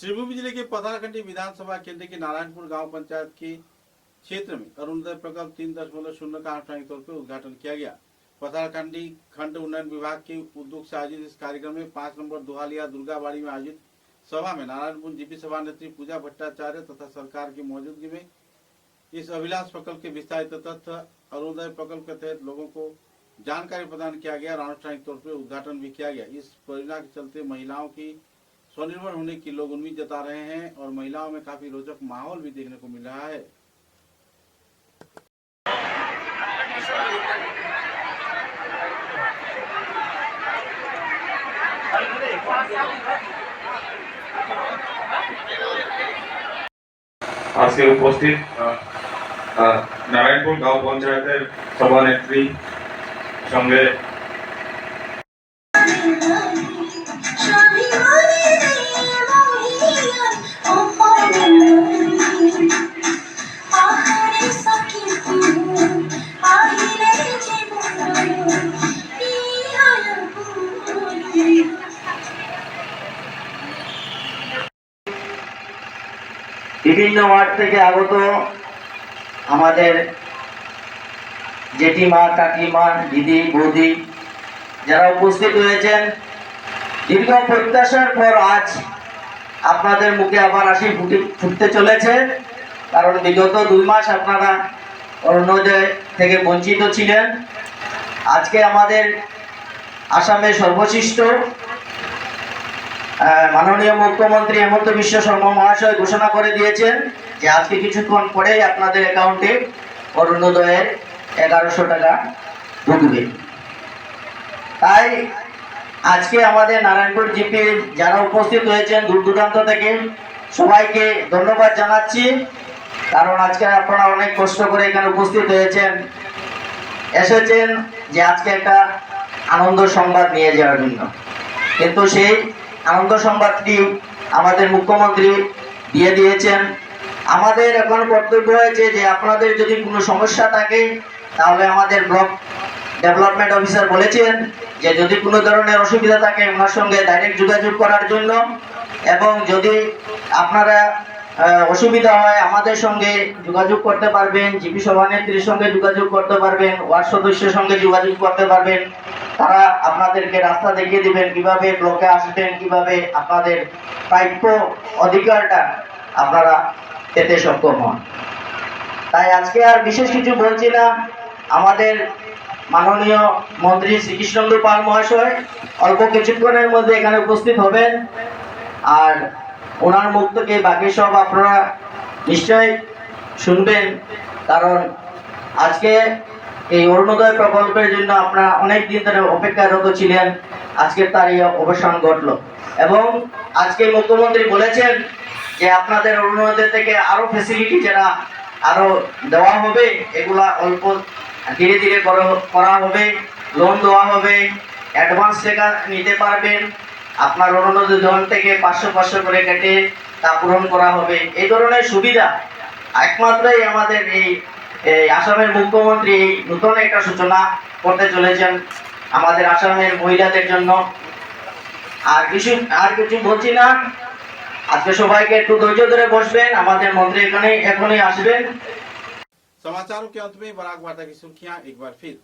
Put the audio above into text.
श्रीभूमि जिले के पथारकंडी विधानसभा केंद्र के नारायणपुर गांव पंचायत के क्षेत्र में अरुणोदय प्रकल्प 3.0 का आनुষ্ঠাनिक तौर पर उद्घाटन किया गया। पथारकंडी खंड उन्नयन विभाग के उद्योग से आयोजित इस कार्यक्रम में 5 नंबर दुहालिया दुर्गाबाड़ी में आयोजित सभा में नारायणपुर जीपी सभानेत्री पूजा भट्टाचार्य तथा सरकार की मौजूदगी में इस अभिलाष प्रकल्प के विस्तारित तथा अरुणोदय प्रकल्प के तहत लोगों को जानकारी प्रदान किया गया और आनुষ্ঠাनिक तौर पर उद्घाटन भी किया गया। इस परियोजना के चलते महिलाओं की स्वनिर्भर होने की लोग उम्मीद जता रहे हैं और महिलाओं में काफी रोचक माहौल भी देखने को मिल रहा है। आज के उपस्थित नारायणपुर गांव पंचायत सभानेत्री संगे বিভিন্ন ওয়ার্ড থেকে আগত আমাদের জেঠিমা, কাকিমা, দিদি, বৌদি যারা উপস্থিত হয়েছেন, দীর্ঘ প্রত্যাশার পর আজ আপনাদের মুখে আবার হাসি ফুটতে চলেছে। কারণ বিগত 2 মাস আপনারা অরুণোদয় থেকে বঞ্চিত ছিলেন। আজকে আমাদের আসামের সর্বশ্রেষ্ঠ মাননীয় মুখ্যমন্ত্রী হেমন্ত বিশ্ব শর্মা মহাশয় ঘোষণা করে দিয়েছেন যে আজকে কিছুক্ষণ পরেই আপনাদের অ্যাকাউন্টে অরুণোদয়ের 1100 টাকা ঢুকবে। তাই আজকে আমাদের নারায়ণপুর জিপি যারা উপস্থিত হয়েছেন দূর দূরান্ত থেকে সবাইকে ধন্যবাদ জানাচ্ছি। কারণ আজকে আপনারা অনেক কষ্ট করে এখানে উপস্থিত এসেছেন যে আজকে একটা আনন্দ সংবাদ নিয়ে যাওয়ার জন্য। কিন্তু সেই আনন্দ সংবাদটি আমাদের মুখ্যমন্ত্রী দিয়ে দিয়েছেন। আমাদের এখন কর্তব্য হয়েছে যে আপনাদের যদি কোনো সমস্যা থাকে তাহলে আমাদের ব্লক ডেভেলপমেন্ট অফিসার বলেছেন যে যদি কোনো ধরনের অসুবিধা থাকে ওনার সঙ্গে ডাইরেক্ট যোগাযোগ করার জন্য, এবং যদি আপনারা অসুবিধা হয় আমাদের সঙ্গে যোগাযোগ করতে পারবেন, জিপি সভানেত্রীর সঙ্গে যোগাযোগ করতে পারবেন, ওয়ার্ড সদস্যের সঙ্গে যোগাযোগ করতে পারবেন। তারা আপনাদেরকে রাস্তা দেখিয়ে দিবেন কিভাবে ব্লকে আসবেন, কিভাবে আপনাদের প্রাপ্য অধিকারটা আপনারা পেতে সক্ষম হন। তাই আজকে আর বিশেষ কিছু বলছি না। আমাদের মাননীয় মন্ত্রী শ্রীকৃষ্ণেন্দু পাল মহাশয় অল্প কিছুক্ষণের মধ্যে এখানে উপস্থিত হবেন, আর ওনার মুখ থেকে বাকি সব আপনারা নিশ্চয় শুনবেন। কারণ আজকে এই অরুণোদয় প্রকল্পের জন্য আপনারা অনেক দিন ধরে অপেক্ষারত ছিলেন, আজকে তার এই অবসান ঘটল। এবং আজকে মুখ্যমন্ত্রী বলেছেন যে আপনাদের অরুণোদয় থেকে আরো ফ্যাসিলিটি যারা আরো দেওয়া হবে এগুলা অল্প ধীরে ধীরে করা হবে, লোন দেওয়া হবে, অ্যাডভান্স টাকা নিতে পারবেন, আপনার অরুণোদয় ধন থেকে 500 করে কেটে তা পূরণ করা হবে। এই ধরনের সুবিধা একমাত্রই আমাদের এই আসামের মুখ্যমন্ত্রী এই নতুন একটা সূচনা করতে চলেছেন আমাদের আসামের মহিলাদের জন্য। আর কিছু বলছি না। আজকে সবাইকে একটু ধৈর্য ধরে বসবেন, আমাদের মন্ত্রী এখনই আসবেন। समाचारों के अंत में बराक वार्ता की सुर्खियां एक बार फिर।